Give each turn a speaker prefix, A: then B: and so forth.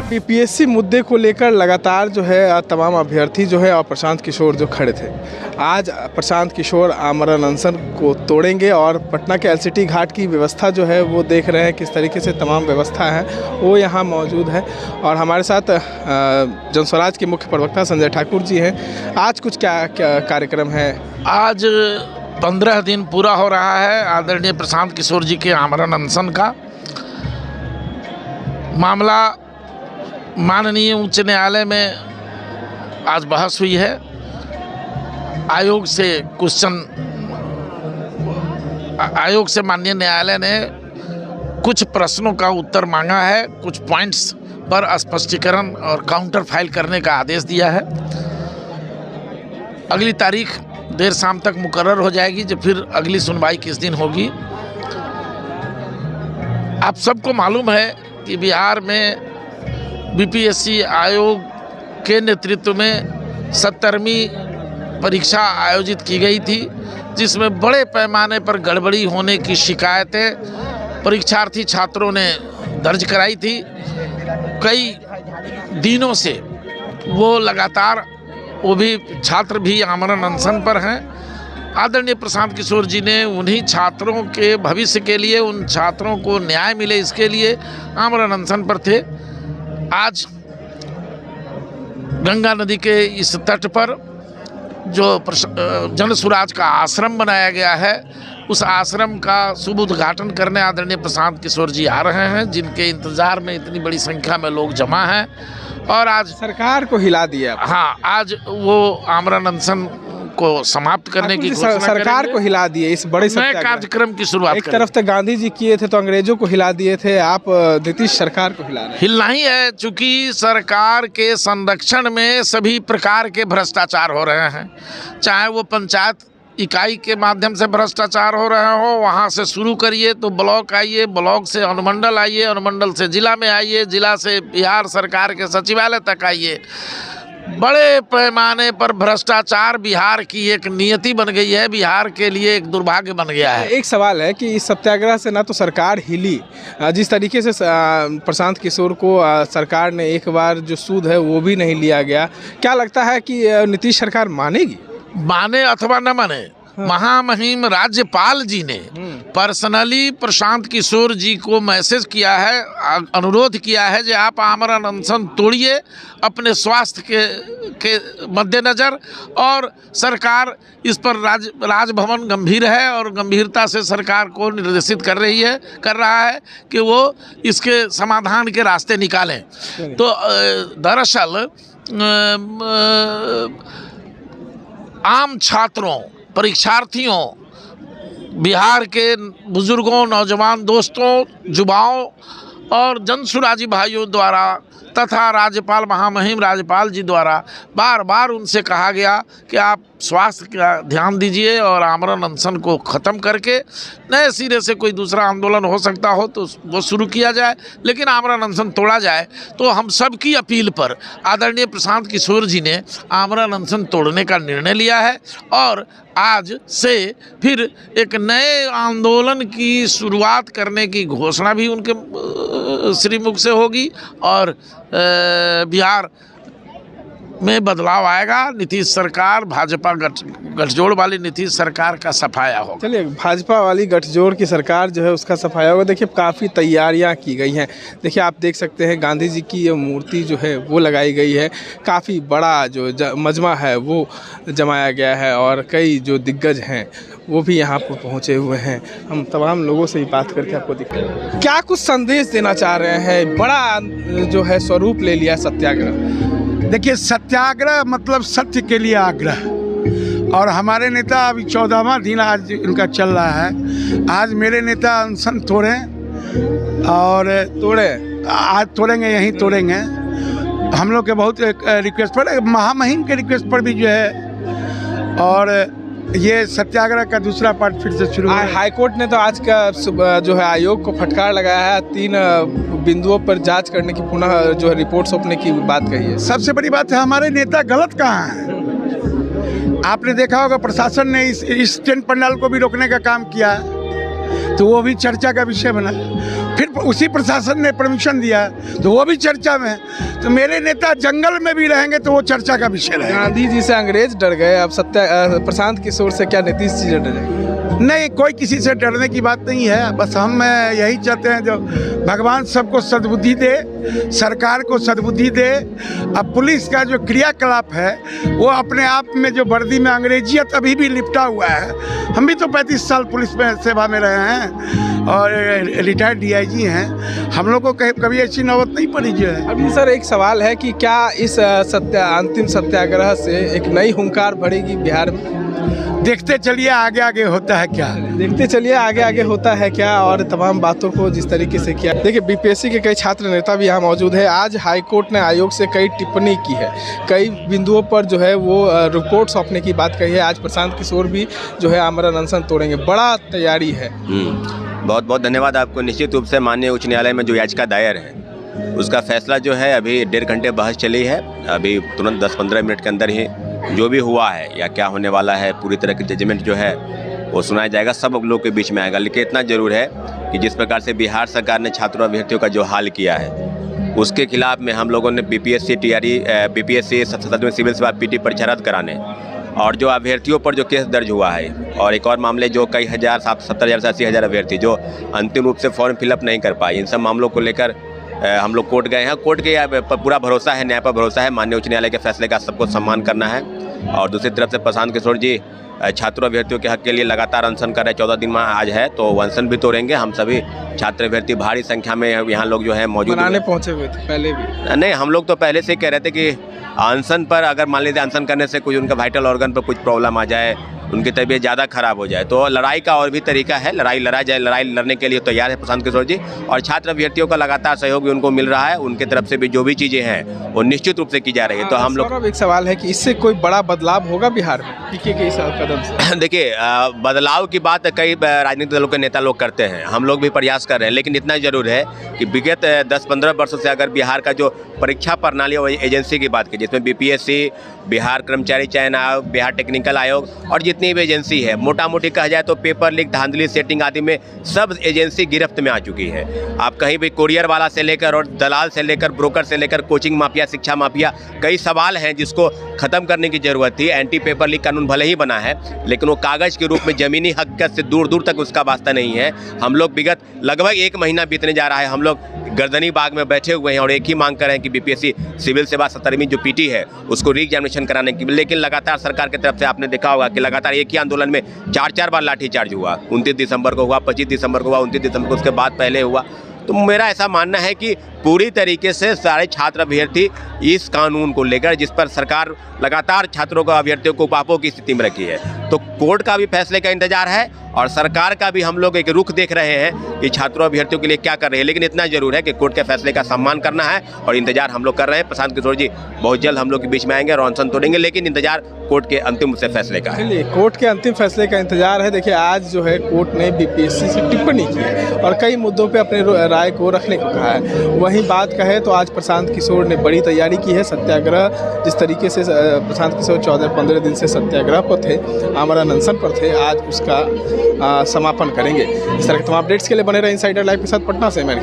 A: BPSC मुद्दे को लेकर लगातार जो है तमाम अभ्यर्थी जो है और प्रशांत किशोर जो खड़े थे, आज प्रशांत किशोर आमरण अनशन को तोड़ेंगे और पटना के एलसीटी घाट की व्यवस्था जो है वो देख रहे हैं किस तरीके से तमाम व्यवस्था है वो यहाँ मौजूद है। और हमारे साथ जनस्वराज के मुख्य प्रवक्ता संजय ठाकुर जी हैं। आज कुछ क्या कार्यक्रम है?
B: आज 15 दिन पूरा हो रहा है आदरणीय प्रशांत किशोर जी के आमरण अनशन का। मामला माननीय उच्च न्यायालय में आज बहस हुई है। आयोग से माननीय न्यायालय ने कुछ प्रश्नों का उत्तर मांगा है, कुछ पॉइंट्स पर स्पष्टीकरण और काउंटर फाइल करने का आदेश दिया है। अगली तारीख देर शाम तक मुकर्रर हो जाएगी, जो फिर अगली सुनवाई किस दिन होगी। आप सबको मालूम है कि बिहार में बीपीएससी आयोग के नेतृत्व में 70वीं परीक्षा आयोजित की गई थी, जिसमें बड़े पैमाने पर गड़बड़ी होने की शिकायतें परीक्षार्थी छात्रों ने दर्ज कराई थी। कई दिनों से वो लगातार वो भी छात्र भी आमरण अनशन पर हैं। आदरणीय प्रशांत किशोर जी ने उन्हीं छात्रों के भविष्य के लिए, उन छात्रों को न्याय मिले इसके लिए आमरण अनशन पर थे। आज गंगा नदी के इस तट पर जो जनस्वराज का आश्रम बनाया गया है, उस आश्रम का शुभ उद्घाटन करने आदरणीय प्रशांत किशोर जी आ रहे हैं, जिनके इंतज़ार में इतनी बड़ी संख्या में लोग जमा हैं। और आज
A: सरकार को हिला दिया।
B: हाँ, आज वो आमरण अनशन को समाप्त करने की घोषणा
A: सरकार को हिला दिए। इस बड़े
B: नए कार्यक्रम की शुरुआत
A: एक तरफ तो गांधी जी किए थे तो अंग्रेजों को हिला दिए थे, आप नीतीश सरकार को हिला रहे हैं।
B: हिलना ही है, चूंकि सरकार के संरक्षण में सभी प्रकार के भ्रष्टाचार हो रहे हैं। चाहे वो पंचायत इकाई के माध्यम से भ्रष्टाचार हो रहे हो, वहाँ से शुरू करिए तो ब्लॉक आइए, ब्लॉक से अनुमंडल आइए, अनुमंडल से जिला में आइए, जिला से बिहार सरकार के सचिवालय तक आइए। बड़े पैमाने पर भ्रष्टाचार बिहार की एक नियति बन गई है, बिहार के लिए एक दुर्भाग्य बन गया है।
A: एक सवाल है कि इस सत्याग्रह से ना तो सरकार हिली, जिस तरीके से प्रशांत किशोर को सरकार ने एक बार जो सूद है वो भी नहीं लिया गया। क्या लगता है कि नीतीश सरकार मानेगी?
B: माने अथवा न माने, महामहिम राज्यपाल जी ने पर्सनली प्रशांत किशोर जी को मैसेज किया है, अनुरोध किया है कि आप आमरण अनशन तोड़िए अपने स्वास्थ्य के मद्देनज़र। और सरकार इस पर राजभवन गंभीर है और गंभीरता से सरकार को निर्देशित कर रहा है कि वो इसके समाधान के रास्ते निकालें। तो दरअसल आम छात्रों, परीक्षार्थियों, बिहार के बुजुर्गों, नौजवान दोस्तों, युवाओं और जनसुराजी भाइयों द्वारा तथा राज्यपाल, महामहिम राज्यपाल जी द्वारा बार बार उनसे कहा गया कि आप स्वास्थ्य का ध्यान दीजिए और आमरण अनशन को ख़त्म करके नए सिरे से कोई दूसरा आंदोलन हो सकता हो तो वो शुरू किया जाए, लेकिन आमरण अनशन तोड़ा जाए। तो हम सब की अपील पर आदरणीय प्रशांत किशोर जी ने आमरण अनशन तोड़ने का निर्णय लिया है और आज से फिर एक नए आंदोलन की शुरुआत करने की घोषणा भी उनके श्रीमुख से होगी और बिहार में बदलाव आएगा। नीतीश सरकार, भाजपा गठजोड़ वाली नीतीश सरकार का सफाया होगा।
A: चलिए, भाजपा वाली गठजोड़ की सरकार जो है उसका सफाया होगा। देखिए, काफ़ी तैयारियां की गई हैं। देखिए, आप देख सकते हैं गांधी जी की ये मूर्ति जो है वो लगाई गई है, काफ़ी बड़ा जो मजमा है वो जमाया गया है और कई जो दिग्गज हैं वो भी यहाँ पर पहुँचे हुए हैं। हम तमाम लोगों से ही बात करके आपको दिखाएं। क्या कुछ संदेश देना चाह रहे हैं? बड़ा जो है स्वरूप ले लिया सत्याग्रह।
C: देखिए, सत्याग्रह मतलब सत्य के लिए आग्रह, और हमारे नेता अभी 14वां दिन आज इनका चल रहा है। आज मेरे नेता अनशन तोड़े और आज तोड़ेंगे, यहीं तोड़ेंगे। हम लोग के बहुत रिक्वेस्ट पर, महामहिम के रिक्वेस्ट पर भी जो है, और ये सत्याग्रह का दूसरा पार्ट फिर से शुरू है।
A: हाईकोर्ट ने तो आज का जो है आयोग को फटकार लगाया है, 3 बिंदुओं पर जांच करने की, पुनः जो है रिपोर्ट सौंपने की बात कही है।
C: सबसे बड़ी बात है, हमारे नेता गलत कहाँ हैं? आपने देखा होगा प्रशासन ने इस टेंट पंडाल को भी रोकने का काम किया है। तो वो भी चर्चा का विषय बना। फिर उसी प्रशासन ने परमिशन दिया तो वो भी चर्चा में है। तो मेरे नेता जंगल में भी रहेंगे तो वो चर्चा का विषय रहेगा।
A: गांधी जी से अंग्रेज डर गए, अब प्रशांत किशोर से क्या नीतीश जी डर जाएंगे?
C: नहीं, कोई किसी से डरने की बात नहीं है। बस हम यही चाहते हैं जो भगवान सबको सद्बुद्धि दे, सरकार को सद्बुद्धि दे। अब पुलिस का जो क्रियाकलाप है वो अपने आप में जो वर्दी में अंग्रेजियत अभी भी लिपटा हुआ है। हम भी तो 35 साल पुलिस में सेवा में रहे हैं और रिटायर्ड DIG हैं। हम लोग को कभी ऐसी नौबत नहीं पड़ी जो है।
A: अभी सर एक सवाल है कि क्या इस अंतिम सत्याग्रह से एक नई हुंकार बढ़ेगी बिहार में?
C: देखते चलिए आगे आगे होता है क्या।
A: देखते चलिए आगे आगे होता है क्या, और तमाम बातों को जिस तरीके से किया। देखिए BPSC के कई छात्र नेता भी यहाँ मौजूद है। आज हाईकोर्ट ने आयोग से कई टिप्पणी की है, कई बिंदुओं पर जो है वो रिपोर्ट सौंपने की बात कही है। आज प्रशांत किशोर भी जो है आमरण अनशन तोड़ेंगे, बड़ा तैयारी है।
D: बहुत बहुत धन्यवाद आपको। निश्चित रूप से माननीय उच्च न्यायालय में जो याचिका दायर है उसका फैसला जो है अभी 1.5 घंटे बहस चली है। अभी तुरंत 10-15 मिनट के अंदर ही जो भी हुआ है या क्या होने वाला है पूरी तरह की जजमेंट जो है वो सुनाया जाएगा, सब लोग के बीच में आएगा। लेकिन इतना जरूर है कि जिस प्रकार से बिहार सरकार ने छात्रों अभ्यर्थियों का जो हाल किया है उसके खिलाफ में हम लोगों ने BPSC 77वें सिविल सेवा PT परीक्षा रद्द कराने और जो अभ्यर्थियों पर जो केस दर्ज हुआ है और एक और मामले जो कई हज़ार 70,000 से 80,000 अभ्यर्थी जो अंतिम रूप से फॉर्म फिलअप नहीं कर पाए, इन सब मामलों को लेकर हम लोग कोर्ट गए हैं। कोर्ट के पूरा भरोसा है, न्याय पर भरोसा है। माननीय उच्च न्यायालय के फैसले का सबको सम्मान करना है। और दूसरी तरफ से प्रशांत किशोर जी छात्रों अभ्यर्थियों के हक के लिए लगातार अनशन कर रहे हैं। 14 दिन में आज है तो वो अनशन भी तोड़ेंगे। हम सभी छात्र अभ्यर्थी भारी संख्या में यहाँ लोग जो है मौजूद
A: मनाने पहुंचे हुए थे पहले भी।
D: नहीं, हम लोग तो पहले से कह रहे थे कि अनशन पर अगर मान लीजिए अनशन करने से कुछ उनका वाइटल ऑर्गन पर कुछ प्रॉब्लम आ जाए, उनकी तबीयत ज़्यादा खराब हो जाए तो लड़ाई का और भी तरीका है। लड़ाई लड़ा जाए, लड़ाई लड़ने के लिए तैयार है प्रशांत किशोर जी। और छात्र अभ्यर्थियों का लगातार सहयोग भी उनको मिल रहा है। उनके तरफ से भी जो भी चीज़ें हैं वो निश्चित रूप से की जा रही है। तो हम लोग
A: एक सवाल है कि इससे कोई बड़ा बदलाव होगा बिहार में PK के इस कदम से?
D: देखिए, बदलाव की बात कई राजनीतिक दलों के नेता लोग करते हैं, हम लोग भी प्रयास कर रहे हैं। लेकिन इतना जरूर है कि विगत 10-15 वर्षों से अगर बिहार का जो परीक्षा प्रणाली और एजेंसी की बात की जिसमें BPSC, बिहार कर्मचारी चयन आयोग, बिहार टेक्निकल आयोग और जितनी भी एजेंसी है, मोटा मोटी कहा जाए तो पेपर लीक, धांधली, सेटिंग आदि में सब एजेंसी गिरफ्त में आ चुकी है। आप कहीं भी कुरियर वाला से लेकर और दलाल से लेकर ब्रोकर से लेकर कोचिंग माफिया, शिक्षा माफिया, कई सवाल हैं जिसको ख़त्म करने की ज़रूरत थी। एंटी पेपर लीक कानून भले ही बना है लेकिन वो कागज़ के रूप में ज़मीनी हकीकत से दूर दूर तक उसका वास्ता नहीं है। हम लोग विगत लगभग 1 महीना बीतने जा रहा है, हम लोग गर्दनी बाग में बैठे हुए हैं और एक ही मांग कर रहे हैं कि BPSC सिविल सेवा 17वीं जो PT है उसको रीएग्जामिनेशन कराने की। लेकिन लगातार सरकार की तरफ से आपने देखा होगा कि लगातार एक ही आंदोलन में 4-4 बार लाठीचार्ज हुआ। 29 दिसंबर को हुआ, 25 दिसंबर को हुआ, 29 दिसंबर को, उसके बाद पहले हुआ। तो मेरा ऐसा मानना है कि पूरी तरीके से सारे छात्र अभ्यर्थी इस कानून को लेकर जिस पर सरकार लगातार छात्रों को अभ्यर्थियों को पापों की स्थिति में रखी है, तो कोर्ट का भी फैसले का इंतजार है और सरकार का भी हम लोग एक रुख देख रहे हैं कि छात्रों अभ्यर्थियों के लिए क्या कर रहे हैं। लेकिन इतना जरूर है कि कोर्ट के फैसले का सम्मान करना है और इंतजार हम लोग कर रहे हैं। प्रशांत किशोर जी बहुत जल्द हम लोग के बीच में आएंगे और अनशन तोड़ेंगे, लेकिन इंतजार कोर्ट के अंतिम से फैसले का है।
A: चलिए, कोर्ट के अंतिम फैसले का इंतजार है। देखिए, आज जो है कोर्ट ने BPSC से टिप्पणी की है और कई मुद्दों पे अपने राय को रखने को कहा है। वहीं बात कहे तो आज प्रशांत किशोर ने बड़ी तैयारी की है। सत्याग्रह जिस तरीके से प्रशांत किशोर 14-15 दिन से सत्याग्रह पर थे, आमरण अनशन पर थे, आज उसका समापन करेंगे। इस तरह के तमाम अपडेट्स के लिए बने रहे इनसाइडर लाइव के साथ। पटना से मैं